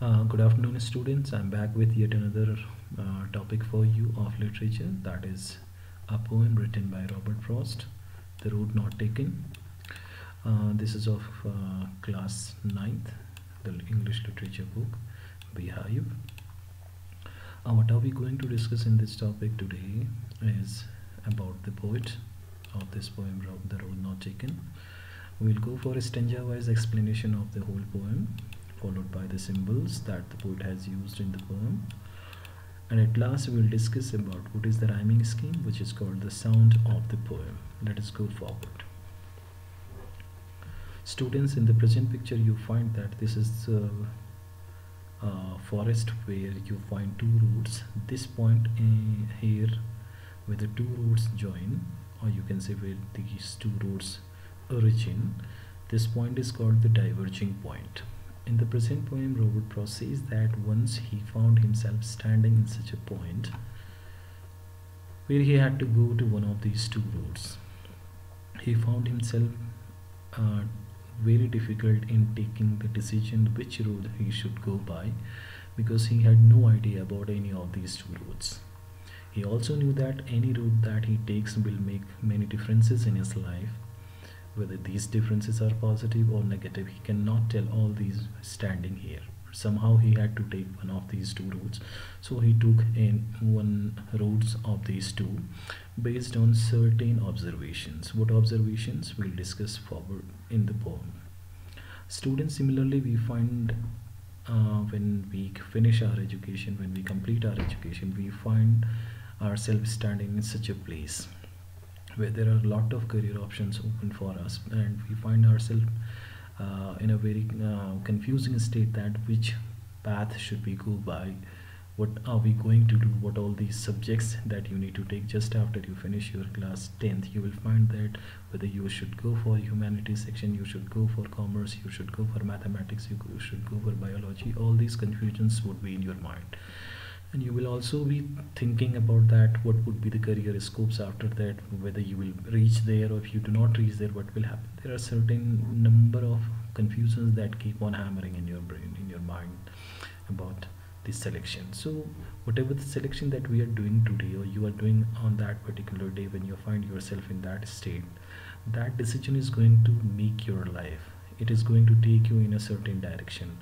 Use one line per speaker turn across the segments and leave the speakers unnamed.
Good afternoon, students. I'm back with yet another topic for you of literature, that is a poem written by Robert Frost, The Road Not Taken. This is of class ninth, the English literature book, Beehive. What are we going to discuss in this topic today is about the poet of this poem, The Road Not Taken. We'll go for a stanza-wise explanation of the whole poem, followed by the symbols that the poet has used in the poem. And at last we'll discuss about what is the rhyming scheme, which is called the sound of the poem. Let us go forward. Students, in the present picture you find that this is a forest where you find two roads. This point here where the two roads join, or you can say where these two roads origin, this point is called the diverging point. In the present poem, Robert Frost says that once he found himself standing in such a point where he had to go to one of these two roads. He found himself very difficult in taking the decision which road he should go by, because he had no idea about any of these two roads. He also knew that any route that he takes will make many differences in his life. Whether these differences are positive or negative, he cannot tell all these standing here. Somehow he had to take one of these two routes, so he took in one routes of these two based on certain observations. What observations we'll discuss forward in the poem. Students, similarly we find when we finish our education, when we complete our education, we find ourselves standing in such a place where there are a lot of career options open for us, and we find ourselves in a very confusing state that which path should we go by, what are we going to do, what all these subjects that you need to take just after you finish your class 10th. You will find that whether you should go for humanities section, you should go for commerce, you should go for mathematics, you should go for biology. All these confusions would be in your mind, and you will also be thinking about that what would be the career scopes after that, whether you will reach there, or if you do not reach there, what will happen. There are certain number of confusions that keep on hammering in your brain, in your mind, about this selection. So whatever the selection that we are doing today, or you are doing on that particular day when you find yourself in that state, that decision is going to make your life. It is going to take you in a certain direction.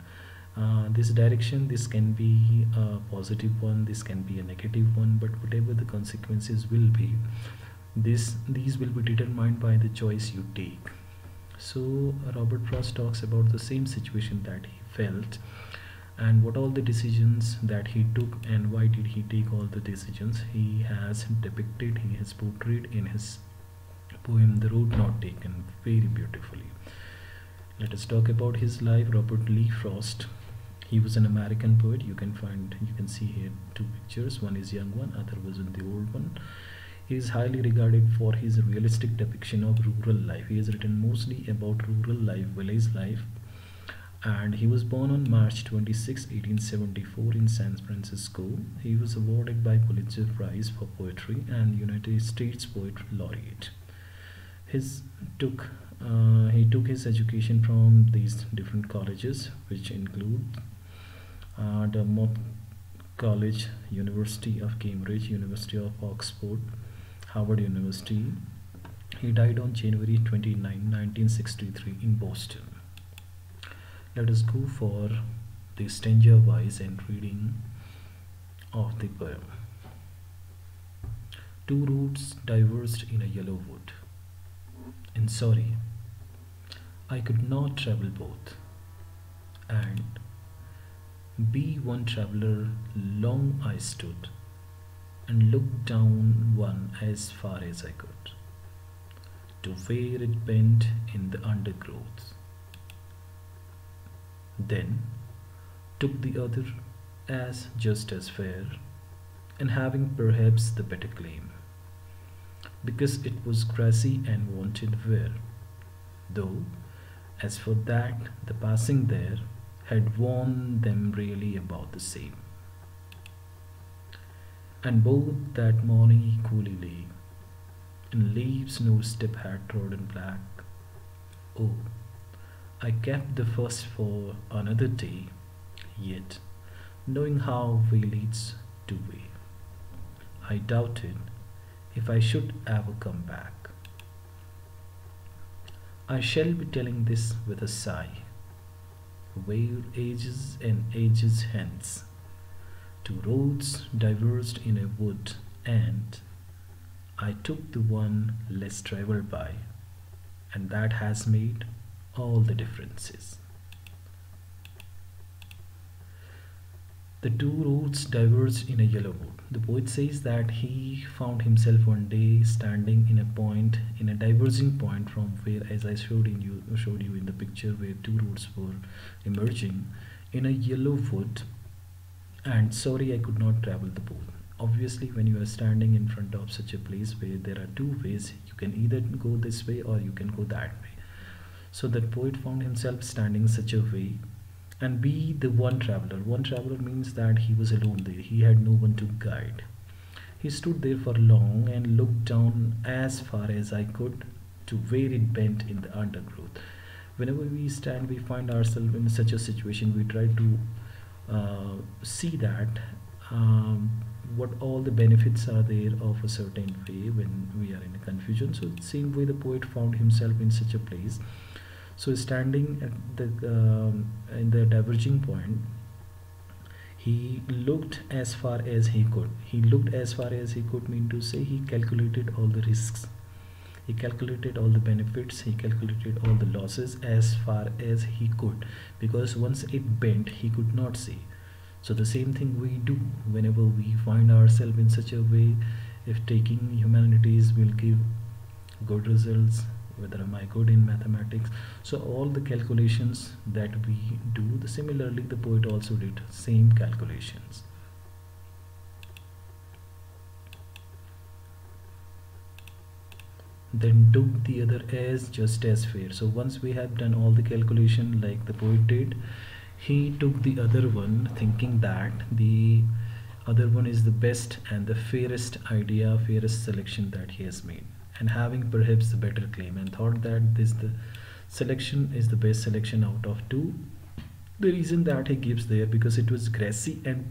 This direction, this can be a positive one, this can be a negative one, but whatever the consequences will be, these will be determined by the choice you take. So Robert Frost talks about the same situation that he felt, and what all the decisions that he took, and why did he take all the decisions. He has depicted, he has portrayed in his poem The Road Not Taken very beautifully. Let us talk about his life. Robert Lee Frost, he was an American poet. You can see here two pictures. One is young one, other was in the old one. He is highly regarded for his realistic depiction of rural life. He has written mostly about rural life, village life. And he was born on March 26, 1874 in San Francisco. He was awarded by Pulitzer Prize for Poetry and United States Poet Laureate. His took he took his education from these different colleges, which include Dartmouth College, University of Cambridge, University of Oxford, Harvard University. He died on January 29, 1963 in Boston. Let us go for the stanza-wise and reading of the poem. Two roads diverged in a yellow wood. And sorry, I could not travel both, and be one traveler long I stood, and looked down one as far as I could, to where it bent in the undergrowth. Then took the other as just as fair, and having perhaps the better claim, because it was grassy and wanted wear, though as for that the passing there had worn them really about the same. And both that morning equally lay, in leaves no step had trodden black. Oh, I kept the first for another day, Yet, knowing how way leads to way, I doubted if I should ever come back. I shall be telling this with a sigh, where ages and ages hence, two roads diverged in a wood, and I took the one less traveled by, and that has made all the differences. The two roads diverged in a yellow wood. The poet says that he found himself one day standing in a point, in a diverging point from where, as I showed you in the picture, where two roads were emerging in a yellow wood. And sorry, I could not travel the both. Obviously, when you are standing in front of such a place where there are two ways, you can either go this way or you can go that way. So that poet found himself standing such a way and be the one traveler. One traveler means that he was alone there, he had no one to guide. He stood there for long and looked down as far as I could to where it bent in the undergrowth. Whenever we stand, we find ourselves in such a situation, we try to see that what all the benefits are there of a certain way when we are in a confusion. So same way the poet found himself in such a place. So standing at the in the diverging point, he looked as far as he could. He looked as far as he could mean to say he calculated all the risks. He calculated all the benefits, he calculated all the losses as far as he could, because once it bent, he could not see. So the same thing we do whenever we find ourselves in such a way. If taking humanities will give good results, whether am I good in mathematics, so all the calculations that we do, similarly the poet also did same calculations. Then took the other as just as fair. So once we have done all the calculation like the poet did, he took the other one thinking that the other one is the best and the fairest idea, fairest selection that he has made, and having perhaps the better claim, and thought that this the selection is the best selection out of two. The reason that he gives there, because it was grassy and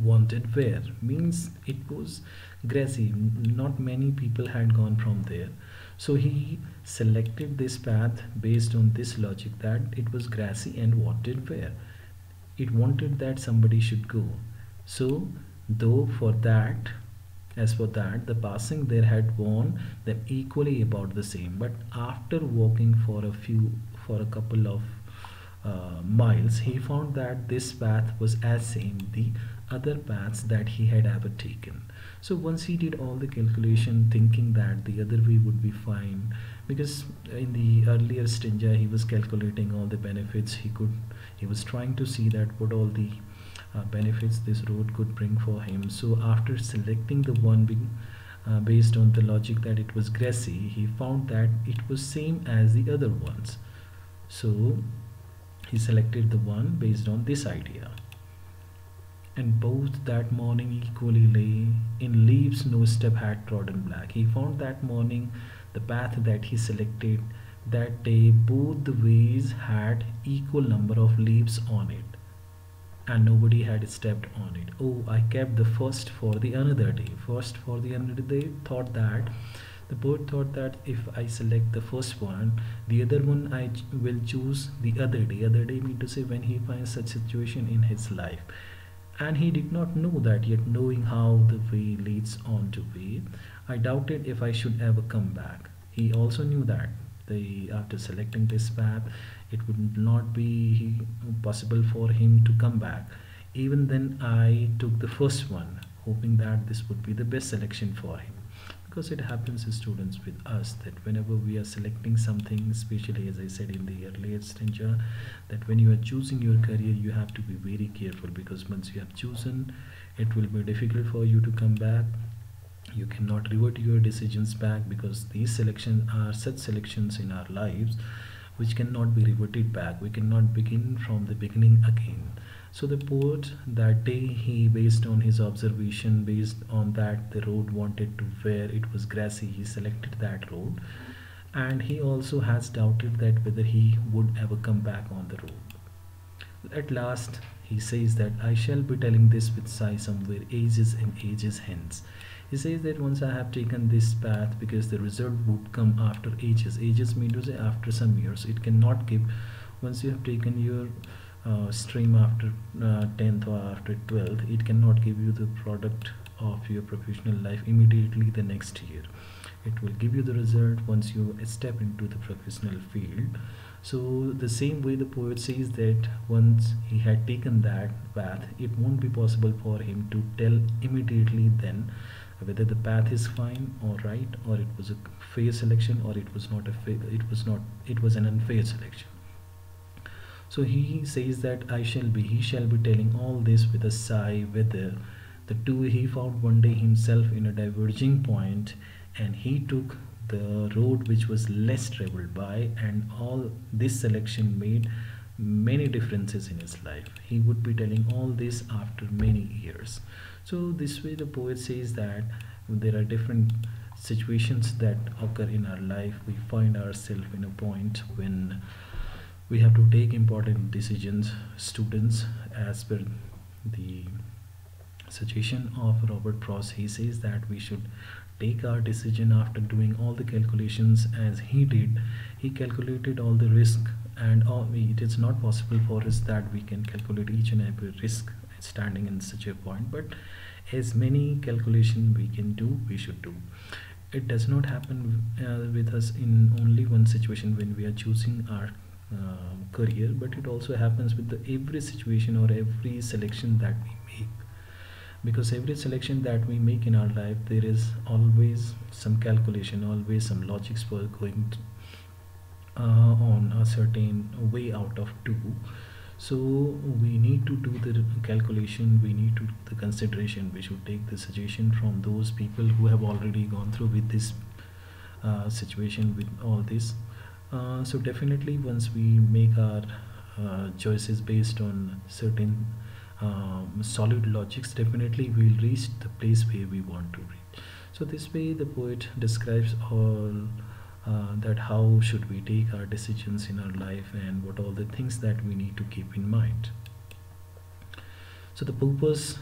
wanted where, means it was grassy, not many people had gone from there, so he selected this path based on this logic that it was grassy and wanted where, it wanted that somebody should go. So though for that, as for that, the passing there had worn them equally about the same, but after walking for a couple of miles, he found that this path was as same the other paths that he had ever taken. So once he did all the calculation thinking that the other way would be fine, because in the earlier stinja he was calculating all the benefits he was trying to see that what all the benefits this road could bring for him. So after selecting the one being based on the logic that it was grassy, he found that it was same as the other ones, so he selected the one based on this idea. And both that morning equally lay in leaves no step had trodden black. He found that morning the path that he selected that day, both the ways had equal number of leaves on it, and nobody had stepped on it. Oh, I kept the first for the another day. First for the another day, thought that the poet thought that if I select the first one, the other one I will choose the other day. Other day mean to say when he finds such situation in his life. And he did not know that, yet knowing how the way leads on to way, I doubted if I should ever come back. He also knew that after selecting this path, it would not be possible for him to come back. Even then I took the first one, hoping that this would be the best selection for him. Because it happens, students, with us that whenever we are selecting something, especially as I said in the earlier stanza, that when you are choosing your career, you have to be very careful, because once you have chosen, it will be difficult for you to come back. You cannot revert your decisions back, because these selections are such selections in our lives which cannot be reverted back. We cannot begin from the beginning again. So the poet that day, he based on his observation, based on that the road wanted to where it was grassy, he selected that road, and he also has doubted that whether he would ever come back on the road. At last he says that I shall be telling this with sigh somewhere ages and ages hence. He says that once I have taken this path, because the result would come after ages. Ages mean to say after some years. It cannot give once you have taken your stream after 10th or after 12th. It cannot give you the product of your professional life immediately the next year. It will give you the result once you step into the professional field. So the same way the poet says that once he had taken that path, it won't be possible for him to tell immediately then whether the path is fine or right, or it was a fair selection, or it was not a fair, it was an unfair selection. So he says that he shall be telling all this with a sigh, whether the two he found one day himself in a diverging point, and he took the road which was less traveled by, and all this selection made many differences in his life. He would be telling all this after many years. So this way the poet says that there are different situations that occur in our life. We find ourselves in a point when we have to take important decisions. Students, as per the suggestion of Robert Frost, he says that we should take our decision after doing all the calculations as he did. He calculated all the risk, and it is not possible for us that we can calculate each and every risk standing in such a point, but as many calculation we can do, we should do. It does not happen with us in only one situation when we are choosing our career, but it also happens with every situation or every selection that we make. Because every selection that we make in our life, there is always some calculation, always some logics for going on a certain way out of two. So we need to do the calculation, we need to do the consideration. We should take the suggestion from those people who have already gone through with this situation, with all this. So definitely once we make our choices based on certain solid logics, definitely we'll reach the place where we want to reach. So this way the poet describes all that how should we take our decisions in our life, and what all the things that we need to keep in mind. So the purpose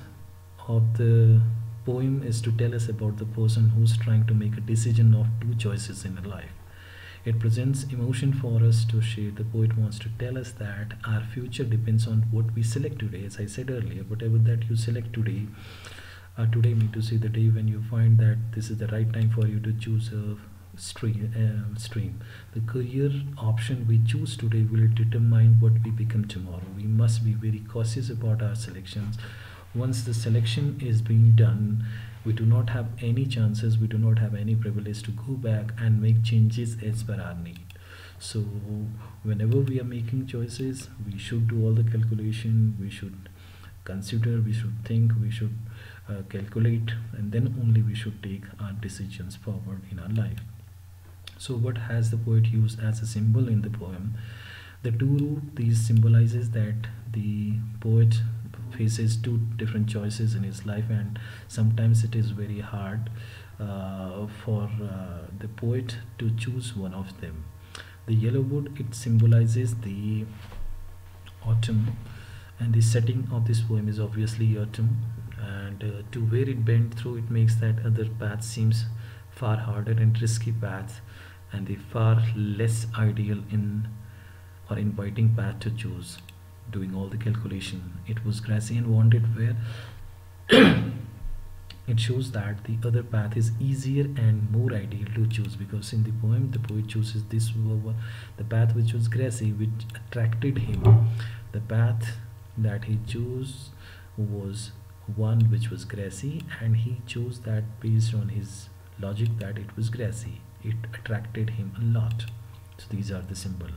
of the poem is to tell us about the person who's trying to make a decision of two choices in a life. It presents emotion for us to share. The poet wants to tell us that our future depends on what we select today. As I said earlier, whatever that you select today, today mean to say the day when you find that this is the right time for you to choose a stream. The career option we choose today will determine what we become tomorrow. We must be very cautious about our selections. Once the selection is being done, we do not have any chances, we do not have any privilege to go back and make changes as per our need. So whenever we are making choices, we should do all the calculation, we should consider, we should think, we should calculate, and then only we should take our decisions forward in our life. So what has the poet used as a symbol in the poem? The two root, these symbolizes that the poet faces two different choices in his life, and sometimes it is very hard for the poet to choose one of them. The yellow wood, it symbolizes the autumn, and the setting of this poem is obviously autumn, and to where it bent through, it makes that other path seems far harder and risky path, and the far less ideal in or inviting path to choose. Doing all the calculation, it was grassy and wanted where it shows that the other path is easier and more ideal to choose, because in the poem the poet chooses the path which was grassy, which attracted him. The path that he chose was one which was grassy, and he chose that based on his logic that it was grassy. It attracted him a lot. So these are the symbol.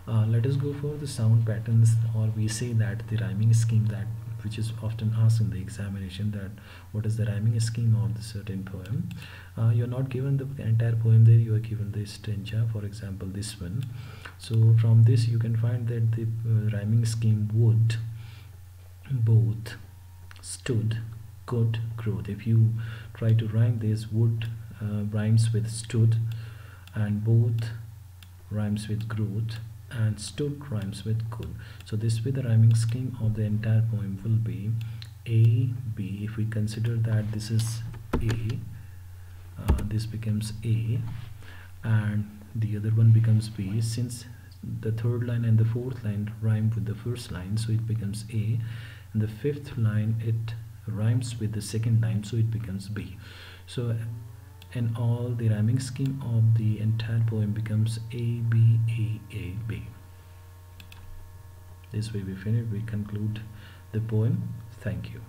Let us go for the sound patterns, or we say that the rhyming scheme, that which is often asked in the examination, that what is the rhyming scheme of the certain poem. You're not given the entire poem there, you are given the stanza, for example this one. So from this you can find that the rhyming scheme would, both, stood, could, growth. If you try to rhyme this, would rhymes with stood, and both rhymes with growth, and stood rhymes with could. So this way the rhyming scheme of the entire poem will be A, B. If we consider that this is A, this becomes A, and the other one becomes B. Since the third line and the fourth line rhyme with the first line, so it becomes A, and the fifth line it rhymes with the second line, so it becomes B. So and all the rhyming scheme of the entire poem becomes A B A A B. This way we finish, we conclude the poem. Thank you.